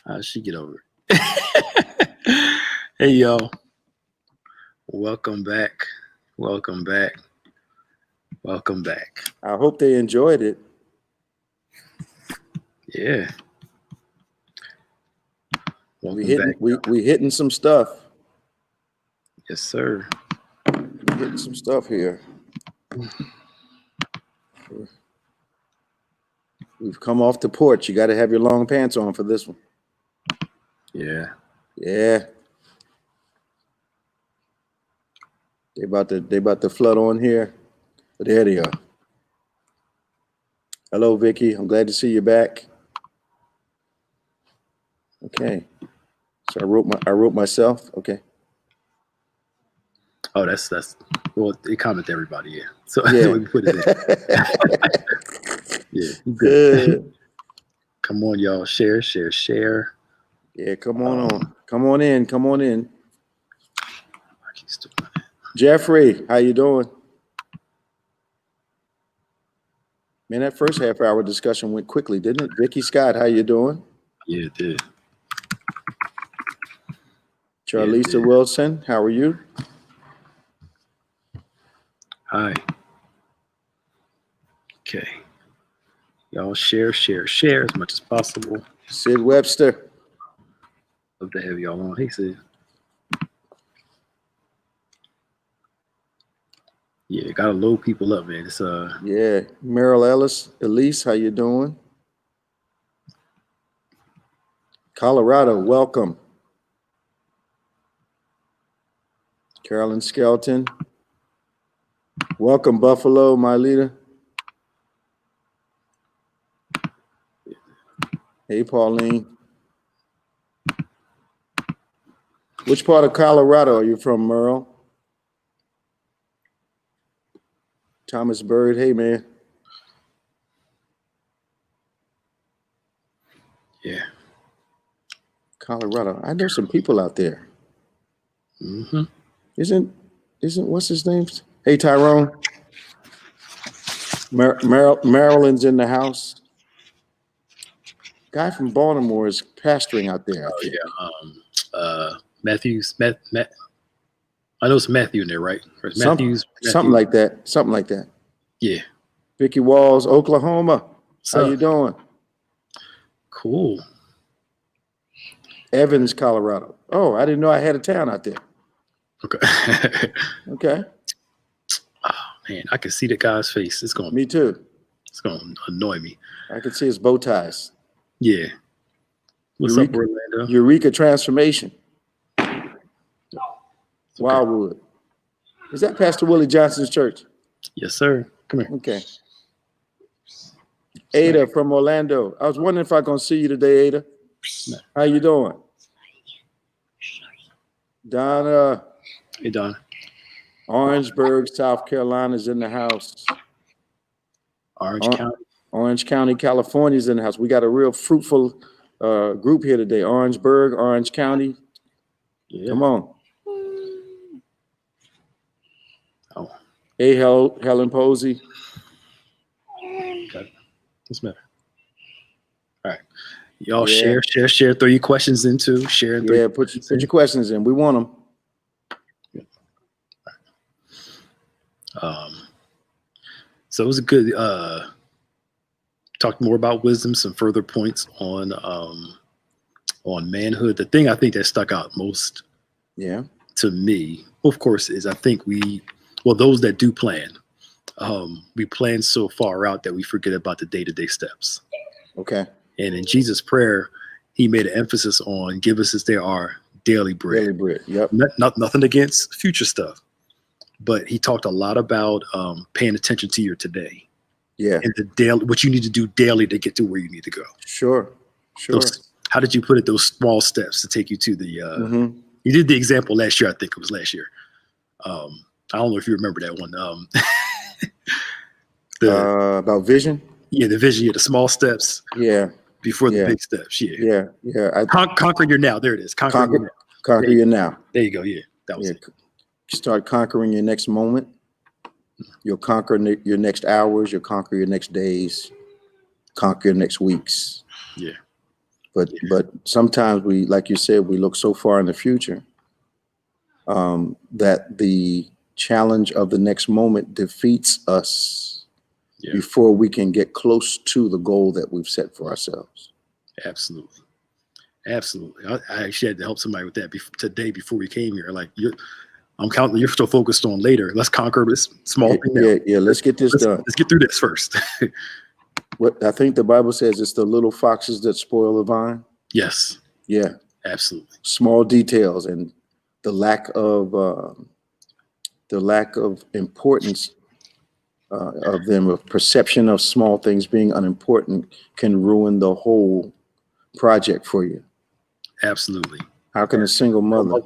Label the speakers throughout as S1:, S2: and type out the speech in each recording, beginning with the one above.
S1: How did she get over it? Hey, yo. Welcome back. Welcome back. Welcome back.
S2: I hope they enjoyed it.
S1: Yeah.
S2: We hitting some stuff.
S1: Yes, sir.
S2: We hitting some stuff here. We've come off the porch. You got to have your long pants on for this one.
S1: Yeah.
S2: Yeah. They about to flood on here. But there they are. Hello, Vicky. I'm glad to see you back. Okay. So I wrote myself. Okay.
S1: Oh, that's well, they comment to everybody, yeah. So
S2: Yeah.
S1: we put it in. Yeah, good. Come on, y'all. Share.
S2: Yeah, come on. Come on in. Jeffrey, how you doing? Man, that first half hour discussion went quickly, didn't it? Vicky Scott, how you doing?
S1: Yeah, it did.
S2: Charlisa Wilson, how are you?
S1: Hi. Okay. Y'all share as much as possible.
S2: Sid Webster.
S1: Love to have y'all on. Hey, Sid. Yeah, gotta load people up, man. It's
S2: Yeah, Merrill Elise, how you doing? Colorado, welcome. Carolyn Skelton. Welcome, Buffalo, my leader. Hey, Pauline. Which part of Colorado are you from, Merle? Thomas Bird, hey, man.
S1: Yeah.
S2: Colorado. I know some people out there.
S1: Mm-hmm.
S2: Isn't what's his name? Hey, Tyrone. Maryland's in the house. Guy from Baltimore is pastoring out there.
S1: Yeah. Matthews. I know it's Matthew in there, right? Or Matthews.
S2: Something like that.
S1: Yeah.
S2: Vicky Walls, Oklahoma. How you doing?
S1: Cool.
S2: Evans, Colorado. Oh, I didn't know I had a town out there.
S1: Okay.
S2: Okay.
S1: Oh man, I can see the guy's face. It's going.
S2: Me too.
S1: It's going to annoy me.
S2: I can see his bow ties.
S1: Yeah. What's up, Orlando?
S2: Eureka Transformation. Wildwood. Is that Pastor Willie Johnson's church?
S1: Yes, sir. Come here.
S2: Okay. Ada from Orlando. I was wondering if I gonna see you today, Ada. How you doing? Donna.
S1: Hey, Donna.
S2: Orangeburg, South Carolina is in the house. Orange County, California is in the house. We got a real fruitful group here today. Orangeburg, Orange County. Yeah. Come on.
S1: Oh.
S2: Hey, Helen Posey.
S1: Okay. What's the matter? All right. Y'all share. Throw your questions in too. Share.
S2: Yeah, put your questions in. We want them.
S1: So it was a good talk more about wisdom, some further points on manhood. The thing I think that stuck out most to me, of course, is I think those that do plan, we plan so far out that we forget about the day-to-day steps.
S2: Okay.
S1: And in Jesus' prayer, he made an emphasis on give us this day our daily bread.
S2: Daily bread, yep.
S1: Nothing against future stuff. But he talked a lot about paying attention to your today.
S2: Yeah.
S1: And the daily, what you need to do daily to get to where you need to go.
S2: Sure.
S1: How did you put it? Those small steps to take you to the, you did the example last year. I think it was last year. I don't know if you remember that one.
S2: About vision?
S1: Yeah, the vision, the small steps.
S2: Yeah.
S1: Before the big steps. Yeah. Conquer your now. There it is. Conquer
S2: your now.
S1: There you go. Yeah. That was it.
S2: Start conquering your next moment. You'll conquer your next hours. You'll conquer your next days. Conquer your next weeks.
S1: Yeah.
S2: But sometimes we, like you said, we look so far in the future that the challenge of the next moment defeats us before we can get close to the goal that we've set for ourselves.
S1: Absolutely. Absolutely. I actually had to help somebody with that today before we came here. Like, I'm counting, you're still focused on later. Let's conquer this small thing now.
S2: Yeah, let's get this done.
S1: Let's get through this first.
S2: What I think the Bible says, it's the little foxes that spoil the vine.
S1: Yes.
S2: Yeah.
S1: Absolutely.
S2: Small details and the lack of importance of them, of perception of small things being unimportant, can ruin the whole project for you.
S1: Absolutely.
S2: How can a single mother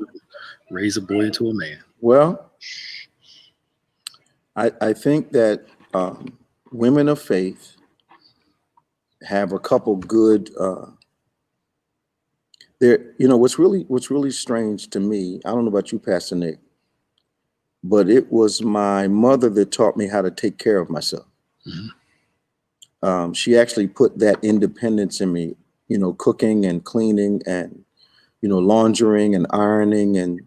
S1: raise a boy into a man?
S2: Well, I think that women of faith have a couple good. There, what's really strange to me. I don't know about you, Pastor Nick, but it was my mother that taught me how to take care of myself. Mm-hmm. She actually put that independence in me. Cooking and cleaning and laundering and ironing and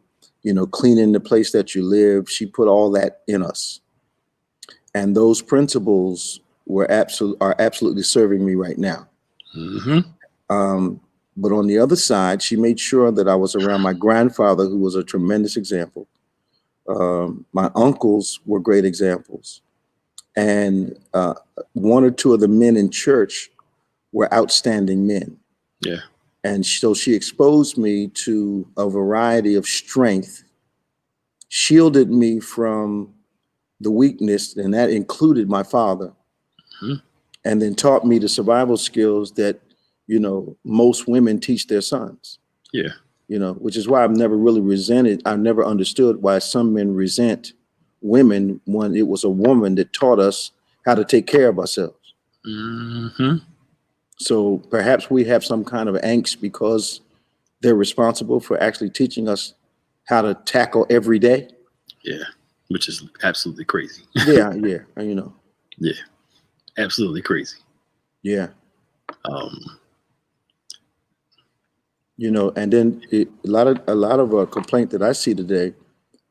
S2: cleaning the place that you live. She put all that in us, and those principles are absolutely serving me right now. Mm-hmm. But on the other side, she made sure that I was around my grandfather, who was a tremendous example. My uncles were great examples, and one or two of the men in church were outstanding men. Yeah. And so she exposed me to a variety of strength, shielded me from the weakness, and that included my father. Mm-hmm. And then taught me the survival skills that, most women teach their sons. Yeah. Which is why I've never really resented. I've never understood why some men resent women when it was a woman that taught us how to take care of ourselves. Mm-hmm. So perhaps we have some kind of angst because they're responsible for actually teaching us how to tackle every day.
S1: Yeah, which is absolutely crazy.
S2: Yeah.
S1: Yeah, absolutely crazy.
S2: Yeah. And then a lot of complaint that I see today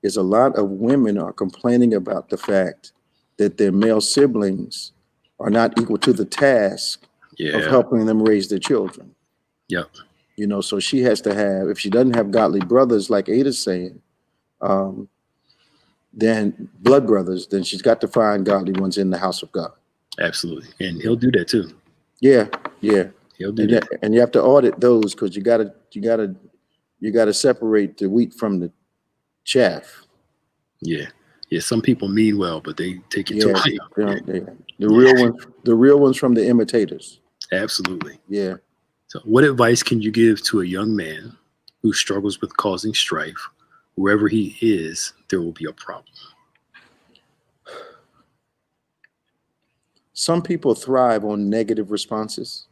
S2: is a lot of women are complaining about the fact that their male siblings are not equal to the task of helping them raise their children. Yep. So she has to have, if she doesn't have godly brothers, like Ada's saying, then blood brothers, then she's got to find godly ones in the house of God.
S1: Absolutely. And he'll do that too.
S2: Yeah.
S1: He'll do that.
S2: And you have to audit those, because you gotta separate the wheat from the chaff. Yeah.
S1: Yeah. Some people mean well, but they take it too far.
S2: The real ones from the imitators.
S1: Absolutely.
S2: Yeah.
S1: So what advice can you give to a young man who struggles with causing strife? Wherever he is, there will be a problem.
S2: Some people thrive on negative responses.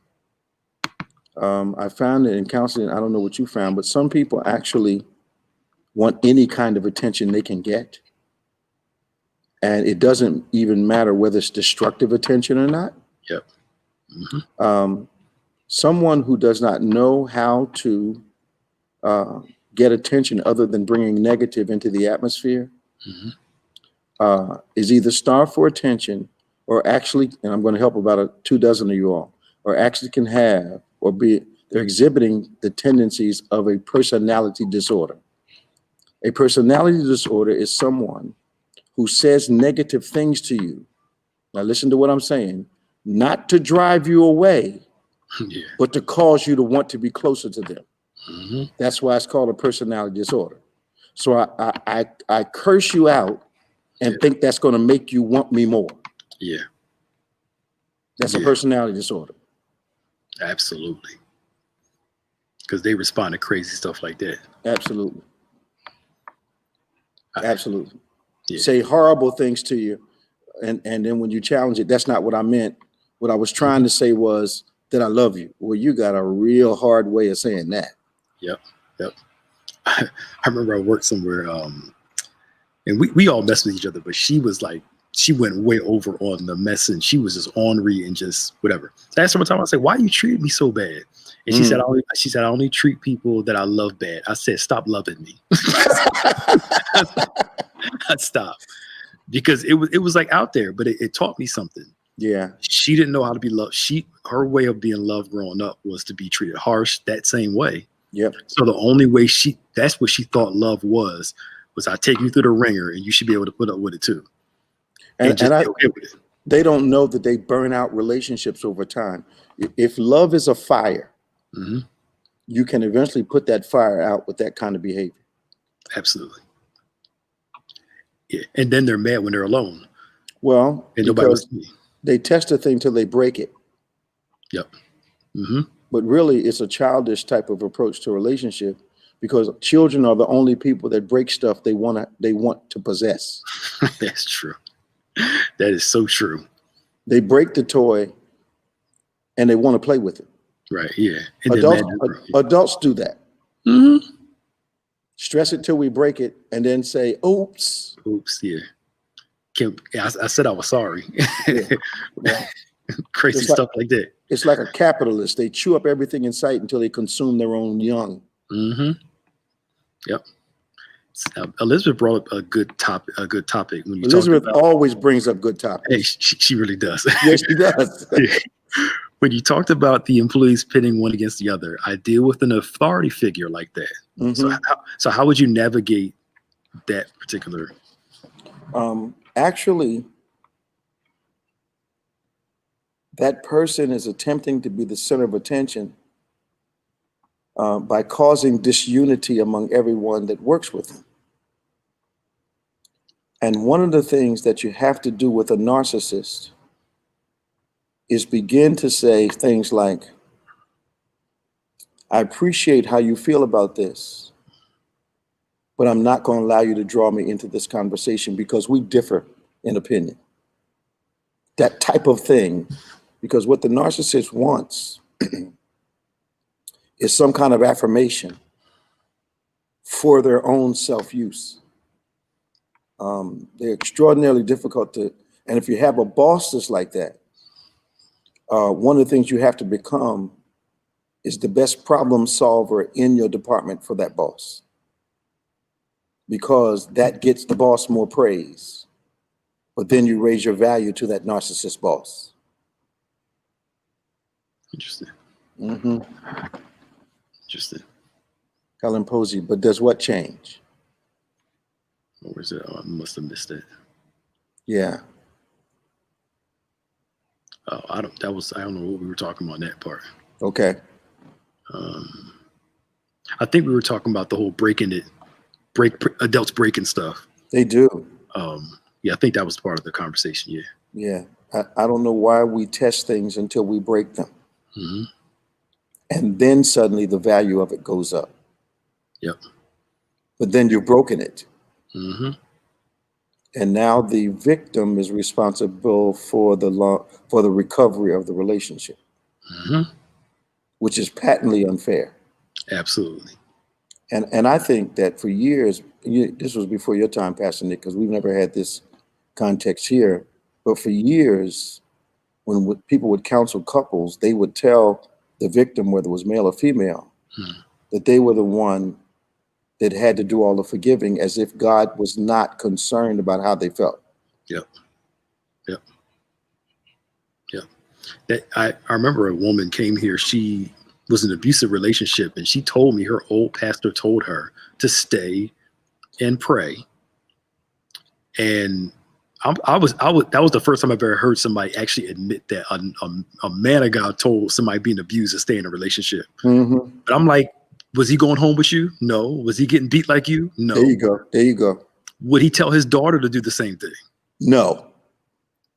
S2: I found that in counseling, I don't know what you found, but some people actually want any kind of attention they can get. And it doesn't even matter whether it's destructive attention or not.
S1: Yep. Mm-hmm.
S2: Someone who does not know how to get attention other than bringing negative into the atmosphere is either starved for attention, or actually, and I'm going to help about 24 of you all, or actually can have or be, they're exhibiting the tendencies of a personality disorder. A personality disorder is someone who says negative things to you. Now listen to what I'm saying. Not to drive you away, but to cause you to want to be closer to them. Mm-hmm. That's why it's called a personality disorder. So I curse you out and think that's going to make you want me more.
S1: Yeah.
S2: That's a personality disorder.
S1: Absolutely. Because they respond to crazy stuff like that.
S2: Absolutely. Absolutely. Yeah. Say horrible things to you. And then when you challenge it, that's not what I meant. What I was trying to say was that I love you. Well, you got a real hard way of saying that.
S1: Yep. I remember I worked somewhere, and we all messed with each other, but she was like, she went way over on the mess, and she was just ornery and just whatever. So I asked her one time, I said, why you treated me so bad? And she said, I only treat people that I love bad. I said, stop loving me. I stopped because it was like out there, but it taught me something.
S2: Yeah.
S1: She didn't know how to be loved. Her way of being loved growing up was to be treated harsh that same way.
S2: Yep.
S1: So the only way that's what she thought love was I take you through the ringer and you should be able to put up with it too. And just be okay with it.
S2: They don't know that they burn out relationships over time. If love is a fire,
S1: mm-hmm.
S2: you can eventually put that fire out with that kind of behavior.
S1: Absolutely. Yeah. And then they're mad when they're alone.
S2: Well,
S1: and nobody was
S2: they test a thing till they break it.
S1: Yep. Mm-hmm.
S2: But really, it's a childish type of approach to a relationship, because children are the only people that break stuff they want to possess.
S1: That's true. That is so true.
S2: They break the toy and they want to play with it.
S1: Right. Yeah. And
S2: adults do that.
S1: Mm-hmm.
S2: Stress it till we break it and then say, oops.
S1: Oops. Yeah. I said I was sorry.
S2: Yeah.
S1: Crazy stuff like that.
S2: It's like a capitalist. They chew up everything in sight until they consume their own young.
S1: Mm-hmm. Yep. Elizabeth brought up a good topic. When you
S2: Elizabeth always brings up good topics.
S1: Hey, she really does.
S2: Yes, she does.
S1: When you talked about the employees pitting one against the other, I deal with an authority figure like that. Mm-hmm. So how would you navigate that particular?
S2: Actually, that person is attempting to be the center of attention by causing disunity among everyone that works with them. And one of the things that you have to do with a narcissist is begin to say things like, I appreciate how you feel about this, but I'm not going to allow you to draw me into this conversation because we differ in opinion. That type of thing, because what the narcissist wants is some kind of affirmation for their own self-use. They're extraordinarily difficult to, and if you have a boss that's like that, one of the things you have to become is the best problem solver in your department for that boss, because that gets the boss more praise, but then you raise your value to that narcissist boss.
S1: Interesting.
S2: Mm-hmm.
S1: Interesting.
S2: Helen Posey, but does what change?
S1: What was it? Oh, I must have missed it.
S2: Yeah.
S1: Oh, I don't know what we were talking about in that part.
S2: Okay.
S1: I think we were talking about the whole adults breaking stuff.
S2: They do.
S1: Yeah, I think that was part of the conversation. Yeah.
S2: Yeah. I don't know why we test things until we break them.
S1: Mm-hmm.
S2: And then suddenly the value of it goes up.
S1: Yep.
S2: But then you've broken it.
S1: Mm-hmm.
S2: And now the victim is responsible for the recovery of the relationship,
S1: mm-hmm.
S2: which is patently unfair.
S1: Absolutely.
S2: And I think that for years, this was before your time, Pastor Nick, because we've never had this context here. But for years, when people would counsel couples, they would tell the victim, whether it was male or female, that they were the one that had to do all the forgiving, as if God was not concerned about how they felt.
S1: Yep. Yep. Yep. I remember a woman came here. She was in an abusive relationship, and she told me her old pastor told her to stay and pray. And that was the first time I've ever heard somebody actually admit that a man of God told somebody being abused to stay in a relationship.
S2: Mm-hmm.
S1: But I'm like, was he going home with you? No. Was he getting beat like you? No.
S2: There you go. There you go.
S1: Would he tell his daughter to do the same thing?
S2: No.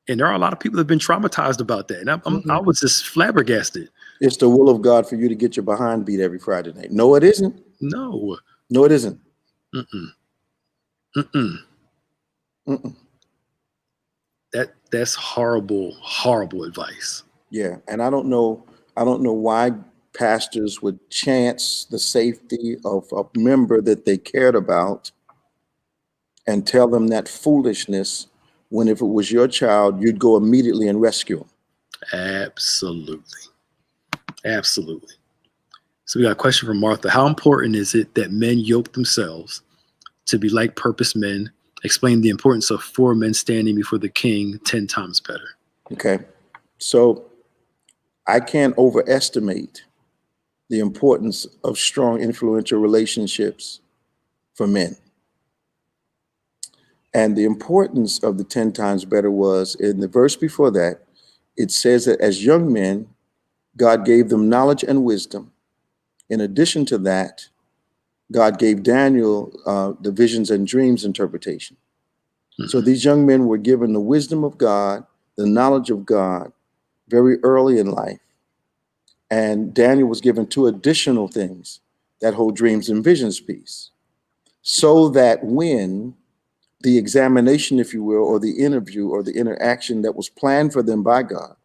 S1: And there are a lot of people that have been traumatized about that. And I was just flabbergasted.
S2: It's the will of God for you to get your behind beat every Friday night. No, it isn't.
S1: No.
S2: No, it isn't.
S1: Mm-mm. Mm-mm.
S2: Mm-mm.
S1: That's horrible, horrible advice.
S2: Yeah. And I don't know why pastors would chance the safety of a member that they cared about and tell them that foolishness, when if it was your child, you'd go immediately and rescue them.
S1: Absolutely. Absolutely. So we got a question from Martha. How important is it that men yoke themselves to be like purpose men? Explain the importance of 4 men standing before the king 10 times better.
S2: Okay. So I can't overestimate the importance of strong, influential relationships for men. And the importance of the 10 times better was in the verse before that, it says that as young men, God gave them knowledge and wisdom. In addition to that, God gave Daniel the visions and dreams interpretation. So these young men were given the wisdom of God, the knowledge of God very early in life. And Daniel was given 2 additional things, that whole dreams and visions piece, so that when the examination, if you will, or the interview or the interaction that was planned for them by God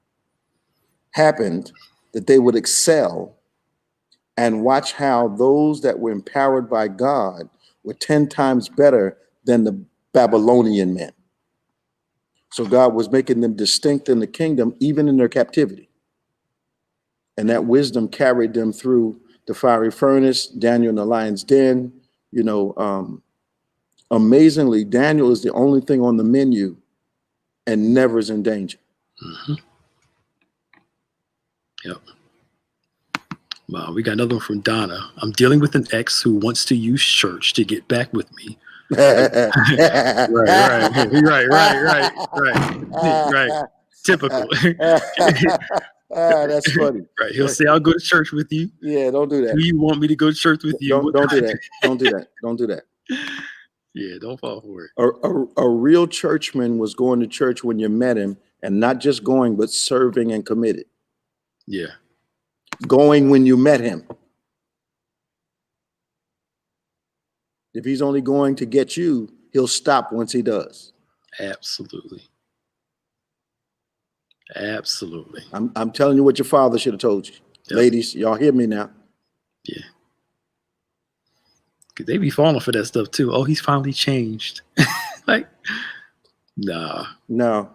S2: happened, that they would excel and watch how those that were empowered by God were 10 times better than the Babylonian men. So God was making them distinct in the kingdom, even in their captivity. And that wisdom carried them through the fiery furnace, Daniel in the lion's den. You know, amazingly, Daniel is the only thing on the menu and never is in danger.
S1: Yep. Wow, we got another one from Donna. I'm dealing with an ex who wants to use church to get back with me. right. Typical.
S2: That's funny.
S1: Right. He'll say, I'll go to church with you.
S2: Yeah, don't do that.
S1: Do you want me to go to church with you?
S2: Don't do that. Don't do that. Don't do that.
S1: Yeah, don't fall for it.
S2: A real churchman was going to church when you met him, and not just going, but serving and committed.
S1: Yeah.
S2: Going when you met him. If he's only going to get you, he'll stop once he does.
S1: Absolutely. Absolutely.
S2: I'm telling you what your father should have told you. Yep. Ladies, y'all hear me now.
S1: Yeah. Cause they be falling for that stuff too. Oh, he's finally changed. Like, nah.
S2: No.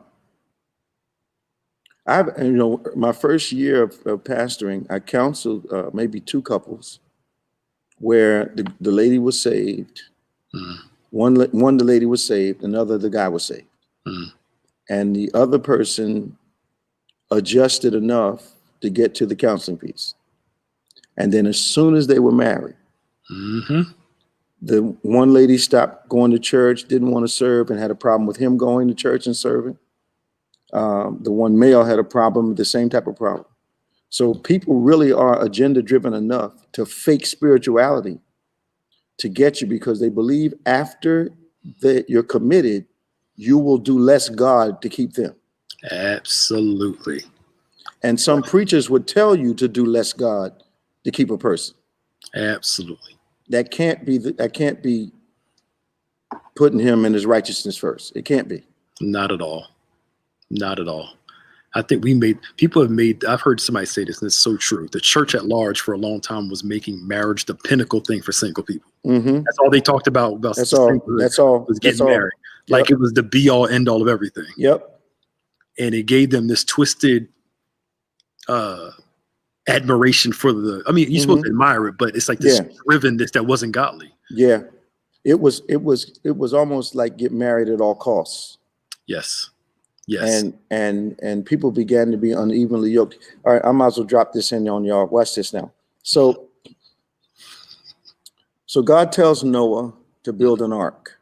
S2: My first year of pastoring, I counseled maybe 2 couples where the lady was saved. One, the lady was saved, another, the guy was saved. And the other person adjusted enough to get to the counseling piece. And then as soon as they were married, the one lady stopped going to church, didn't want to serve, and had a problem with him going to church and serving. The one male had a problem, the same type of problem. So people really are agenda driven enough to fake spirituality to get you, because they believe after that you're committed, you will do less God to keep them.
S1: Absolutely.
S2: And some preachers would tell you to do less God to keep a person.
S1: Absolutely.
S2: That can't be putting him in his righteousness first. It can't be.
S1: Not at all. Not at all. I think I've heard somebody say this, and it's so true. The church at large for a long time was making marriage the pinnacle thing for single people. That's all they talked about.
S2: That's all.
S1: Was getting married. Like it was the be all end all of everything.
S2: Yep.
S1: And it gave them this twisted admiration for you're supposed to admire it, but it's like this drivenness that wasn't godly.
S2: Yeah. It was almost like get married at all costs.
S1: Yes. Yes.
S2: And people began to be unevenly yoked. All right, I might as well drop this in on y'all. Watch this now. So God tells Noah to build an ark.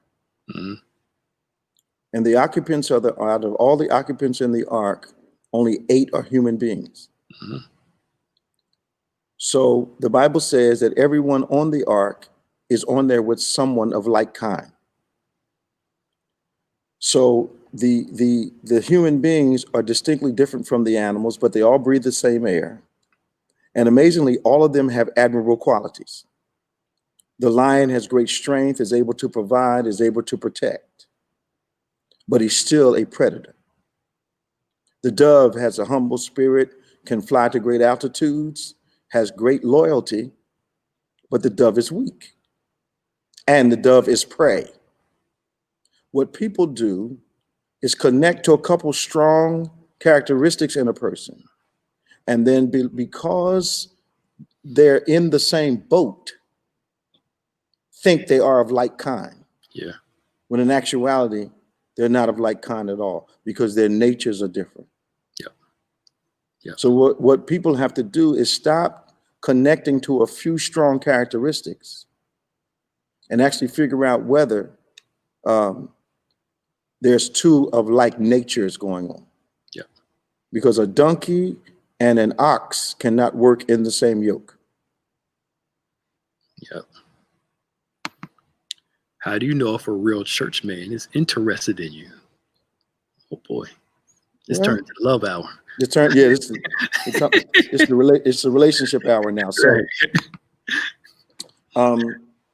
S2: And the occupants out of all the occupants in the ark, only 8 are human beings. So the Bible says that everyone on the ark is on there with someone of like kind. So the human beings are distinctly different from the animals, but they all breathe the same air. And amazingly, all of them have admirable qualities. The lion has great strength, is able to provide, is able to protect, but he's still a predator. The dove has a humble spirit, can fly to great altitudes, has great loyalty, but the dove is weak. And the dove is prey. What people do is connect to a couple strong characteristics in a person. And then because they're in the same boat think they are of like kind.
S1: Yeah.
S2: When in actuality, they're not of like kind at all because their natures are different.
S1: Yeah. Yeah.
S2: So what people have to do is stop connecting to a few strong characteristics and actually figure out whether there's two of like natures going on.
S1: Yeah.
S2: Because a donkey and an ox cannot work in the same yoke.
S1: Yep. How do you know if a real church man is interested in you? Oh boy, it's turned to the love hour.
S2: It's the relationship hour now. So,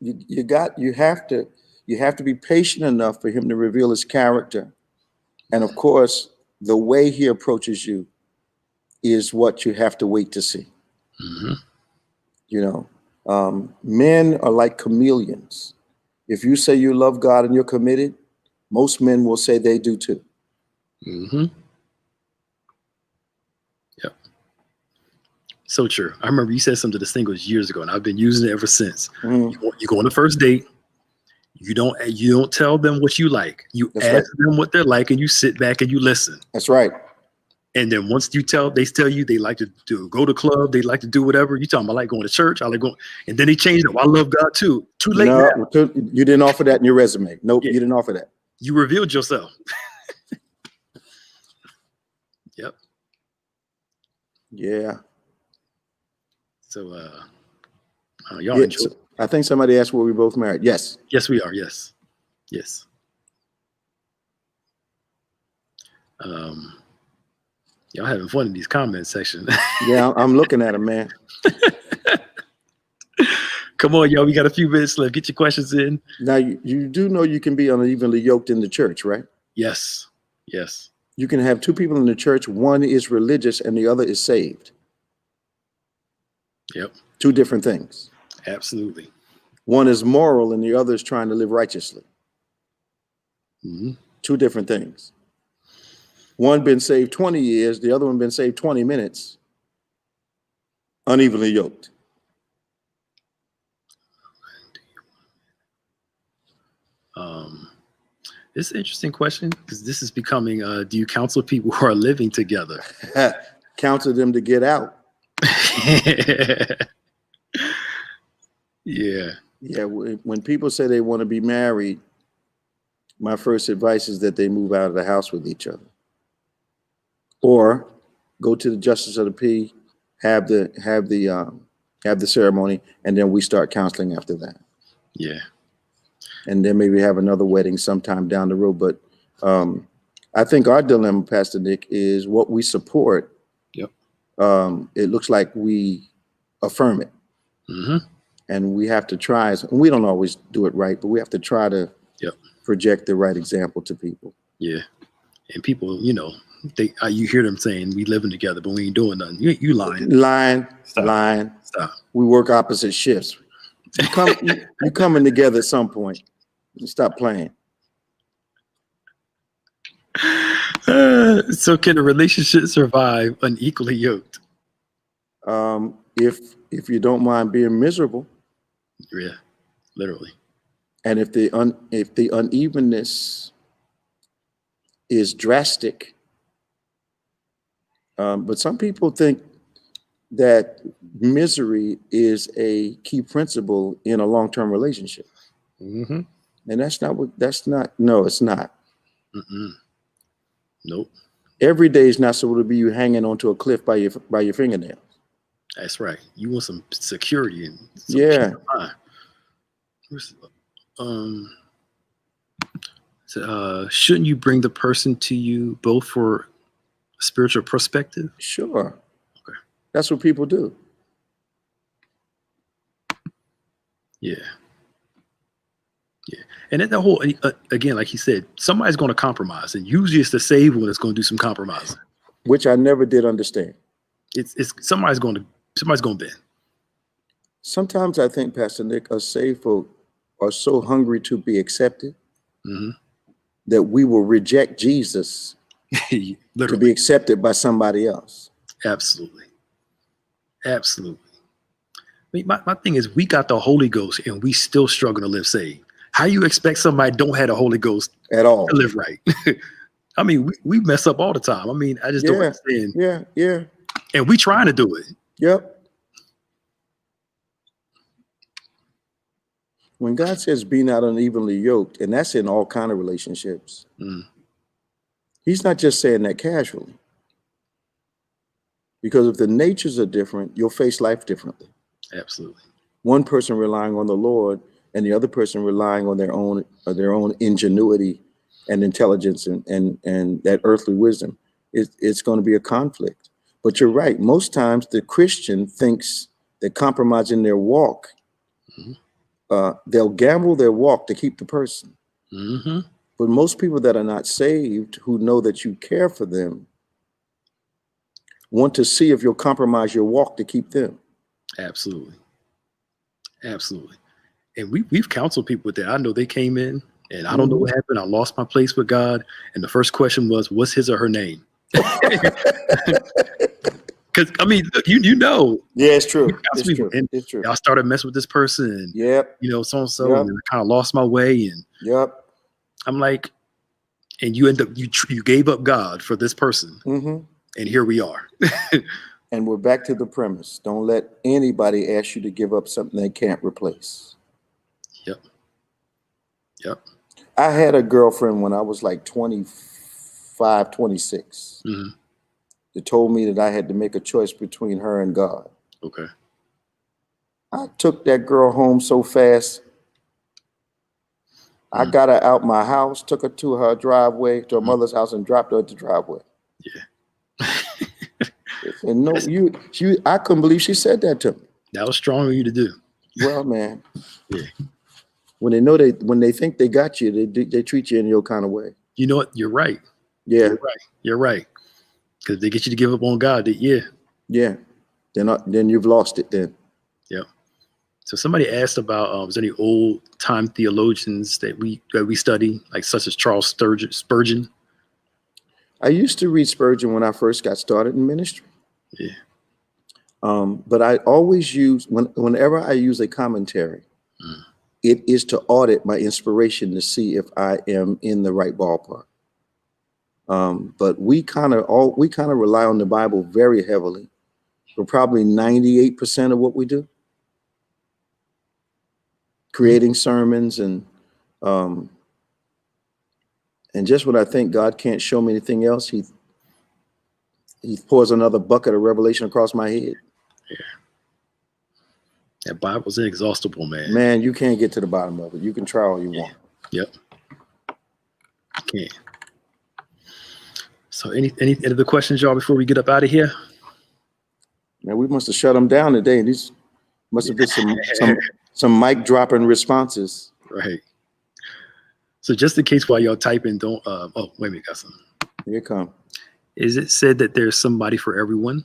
S2: you have to be patient enough for him to reveal his character, and of course, the way he approaches you is what you have to wait to see.
S1: Mm-hmm.
S2: You know, men are like chameleons. If you say you love God and you're committed, most men will say they do too.
S1: Mm-hmm. Yep. So true. I remember you said something to the singles years ago, and I've been using it ever since.
S2: Mm-hmm.
S1: You go on the first date. You don't tell them what you like. You
S2: That's
S1: ask
S2: right.
S1: them what they're like, and you sit back and you listen.
S2: That's right.
S1: And then once they tell you they like to go to club, they like to do whatever. You tell them I like going to church, I like going, and then they change it. Well, I love God too. Too late now.
S2: You didn't offer that in your resume. Nope,
S1: Yeah.
S2: You didn't offer that.
S1: You revealed yourself. Yep.
S2: Yeah.
S1: So y'all enjoy.
S2: I think somebody asked were we both married. Yes.
S1: Yes, we are. Yes. Y'all having fun in these comment section.
S2: Yeah, I'm looking at them, man.
S1: Come on, y'all. We got a few minutes left. Get your questions in.
S2: Now, you do know you can be unevenly yoked in the church, right?
S1: Yes.
S2: You can have two people in the church. One is religious and the other is saved.
S1: Yep.
S2: Two different things.
S1: Absolutely.
S2: One is moral and the other is trying to live righteously.
S1: Mm-hmm.
S2: Two different things. One been saved 20 years, the other one been saved 20 minutes. Unevenly yoked.
S1: This is an interesting question because this is becoming, do you counsel people who are living together?
S2: Counsel them to get out.
S1: Yeah.
S2: When people say they want to be married, my first advice is that they move out of the house with each other, or go to the justice of the peace, have the ceremony, and then we start counseling after that.
S1: Yeah.
S2: And then maybe have another wedding sometime down the road. But I think our dilemma, Pastor Nick, is what we support.
S1: Yep.
S2: It looks like we affirm it.
S1: Mm-hmm.
S2: And we have to try, and we don't always do it right, but we have to try to project the right example to people.
S1: Yeah. And people, you hear them saying we living together, but we ain't doing nothing. You lying.
S2: Lying.
S1: Stop.
S2: We work opposite shifts. You coming together at some point. Stop playing.
S1: So can a relationship survive unequally yoked?
S2: If you don't mind being miserable.
S1: Yeah, literally.
S2: And if the unevenness is drastic, but some people think that misery is a key principle in a long-term relationship.
S1: Mm-hmm.
S2: And no, it's not.
S1: Mm-mm. Nope.
S2: Every day is not supposed to be you hanging onto a cliff by your fingernails.
S1: That's right. You want some security and some
S2: peace
S1: of mind. Shouldn't you bring the person to you both for spiritual perspective?
S2: Sure.
S1: Okay.
S2: That's what people do.
S1: Yeah. And then the whole, again, like he said, somebody's going to compromise, and usually it's the saved one that's going to do some compromising.
S2: Which I never did understand.
S1: It's somebody's going to bend.
S2: Sometimes I think, Pastor Nick, us saved folk are so hungry to be accepted that we will reject Jesus to be accepted by somebody else.
S1: Absolutely. mean, my thing is, we got the Holy Ghost and we still struggle to live saved. How you expect somebody don't have the Holy Ghost
S2: at all
S1: to live right? I mean, we mess up all the time. I mean, I just don't understand.
S2: Yeah.
S1: And we trying to do it.
S2: Yep. When God says be not unevenly yoked, and that's in all kind of relationships, he's not just saying that casually. Because if the natures are different, you'll face life differently.
S1: Absolutely. One
S2: person relying on the Lord and the other person relying on their own ingenuity and intelligence and that earthly wisdom, it's going to be a conflict. But you're right. Most times the Christian thinks that compromising their walk, they'll gamble their walk to keep the person. But most people that are not saved, who know that you care for them, want to see if you'll compromise your walk to keep them.
S1: Absolutely. Absolutely. And we've counseled people with that. I know they came in and I don't know what happened. I lost my place with God. And the first question was, what's his or her name? Because I mean, you know.
S2: Yeah, it's true.
S1: It's true. I started messing with this person and you know, so and I kind of lost my way. And I'm like, and you end up you gave up God for this person. And here we are.
S2: And we're back to the premise. Don't let anybody ask you to give up something they can't replace.
S1: Yep.
S2: I had a girlfriend when I was like 25, 26. That told me that I had to make a choice between her and God.
S1: Okay.
S2: I took that girl home so fast. I got her out my house, took her to her driveway, to her mother's house, and dropped her at the driveway.
S1: Yeah.
S2: And no, I couldn't believe she said that to me.
S1: That was strong of you to do.
S2: Well, man.
S1: Yeah.
S2: When they think they got you, they treat you in your kind of way.
S1: You know what? You're right.
S2: Yeah.
S1: You're right. Because they get you to give up on God. Yeah.
S2: Then you've lost it then.
S1: Yeah. So somebody asked about is there any old time theologians that we study, like such as Charles Spurgeon?
S2: I used to read Spurgeon when I first got started in ministry.
S1: Yeah.
S2: But I always use whenever I use a commentary, it is to audit my inspiration to see if I am in the right ballpark. But we kind of rely on the Bible very heavily for probably 98% of what we do. Creating sermons and just when I think God can't show me anything else, he pours another bucket of revelation across my head.
S1: Yeah. That Bible's inexhaustible, man.
S2: Man, you can't get to the bottom of it. You can try all you want.
S1: Yep. You can. So any other questions, y'all, before we get up out of here?
S2: Man, we must have shut them down today. These must have been some mic dropping responses.
S1: Right. So just in case while y'all typing, don't oh wait a minute, got something.
S2: Here it come.
S1: Is it said that there's somebody for everyone?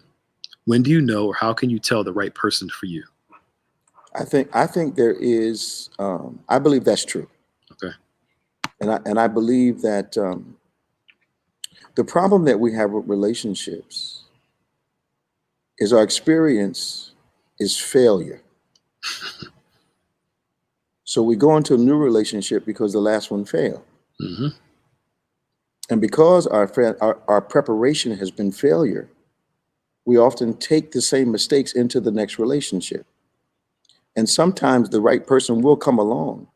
S1: When do you know, or how can you tell the right person for you?
S2: I think there is. I believe that's true.
S1: Okay.
S2: And I believe that the problem that we have with relationships is our experience is failure. So we go into a new relationship because the last one failed. And because our preparation has been failure, we often take the same mistakes into the next relationship. And sometimes the right person will come along.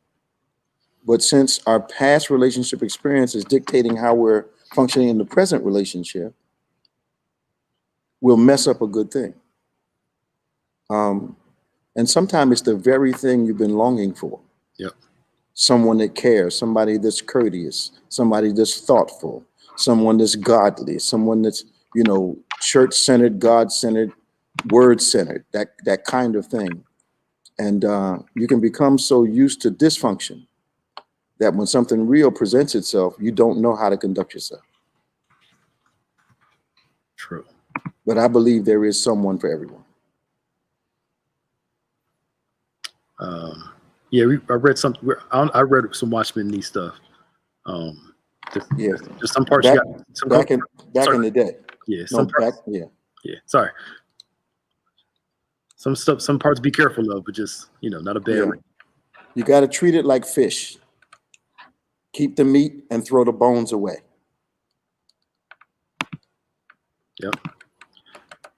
S2: But since our past relationship experience is dictating how we're functioning in the present relationship, we'll mess up a good thing. And sometimes it's the very thing you've been longing for.
S1: Yep.
S2: Someone that cares, somebody that's courteous, somebody that's thoughtful, someone that's godly, someone that's, church-centered, God-centered, word-centered, that kind of thing. And you can become so used to dysfunction that when something real presents itself, you don't know how to conduct yourself.
S1: True.
S2: But I believe there is someone for everyone.
S1: Yeah, I read some Watchmen Nee stuff. Just some parts
S2: back in the day.
S1: Yeah,
S2: Yeah.
S1: Yeah, sorry. Some stuff, some parts be careful of, but just, not a bad.
S2: Yeah. You got to treat it like fish. Keep the meat and throw the bones away.
S1: Yep.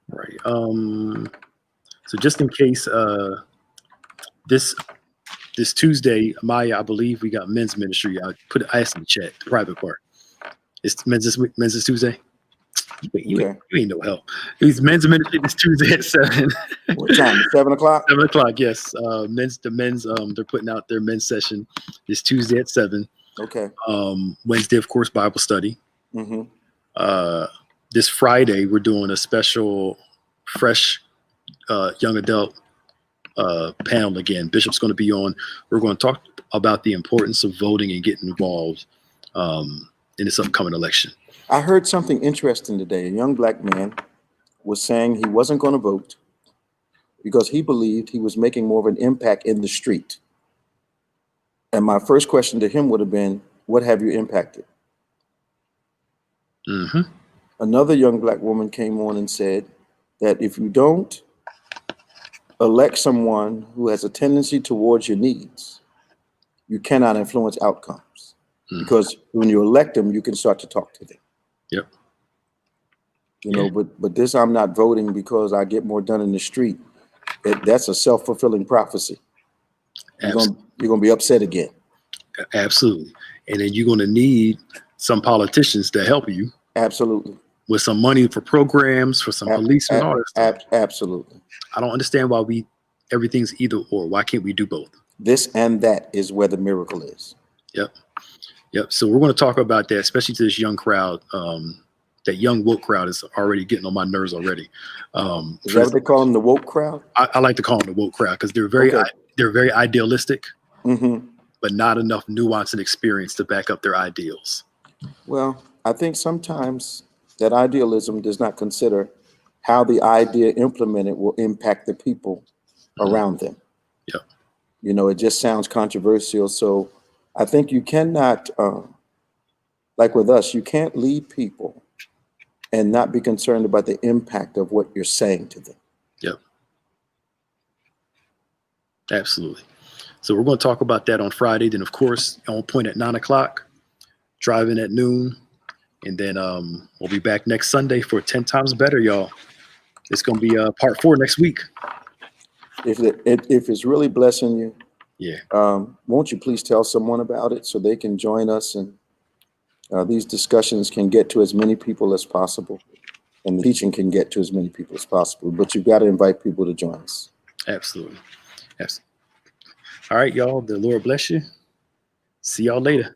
S1: Right. So just in case, this Tuesday, Maya, I believe we got men's ministry. I asked in the chat, the private part. It's men's this Tuesday. You ain't no help. It's men's ministry this Tuesday at 7.
S2: What time? 7 o'clock?
S1: 7 o'clock, yes. The men's they're putting out their men's session this Tuesday at 7.
S2: Okay.
S1: Wednesday, of course, Bible study.
S2: Mm-hmm.
S1: This Friday, we're doing a special fresh young adult panel again. Bishop's going to be on. We're going to talk about the importance of voting and getting involved in this upcoming election.
S2: I heard something interesting today. A young black man was saying he wasn't going to vote because he believed he was making more of an impact in the street. And my first question to him would have been, what have you impacted?
S1: Mm-hmm.
S2: Another young black woman came on and said that if you don't elect someone who has a tendency towards your needs, you cannot influence outcomes. Mm-hmm. Because when you elect them, you can start to talk to them.
S1: Yep.
S2: But this, I'm not voting because I get more done in the street. That's a self-fulfilling prophecy. You're going to be upset again.
S1: Absolutely. And then you're going to need some politicians to help you.
S2: Absolutely.
S1: With some money for programs, for some policemen, all that stuff.
S2: Absolutely.
S1: I don't understand why everything's either or. Why can't we do both?
S2: This and that is where the miracle is.
S1: Yep. So we're going to talk about that, especially to this young crowd. That young woke crowd is already getting on my nerves already.
S2: Is that what they call them, the woke crowd?
S1: I like to call them the woke crowd because they're very idealistic,
S2: mm-hmm.
S1: but not enough nuance and experience to back up their ideals.
S2: Well, I think sometimes that idealism does not consider how the idea implemented will impact the people around them.
S1: Yep.
S2: It just sounds controversial. So I think you cannot, like with us, you can't lead people and not be concerned about the impact of what you're saying to them.
S1: Yep. Absolutely. So we're going to talk about that on Friday. Then, of course, on point at 9 o'clock, driving at noon. And then we'll be back next Sunday for 10 Times Better, y'all. It's going to be part 4 next week.
S2: If it's really blessing you,
S1: yeah.
S2: Won't you please tell someone about it so they can join us and these discussions can get to as many people as possible and the teaching can get to as many people as possible. But you've got to invite people to join us.
S1: Absolutely. All right, y'all. The Lord bless you. See y'all later.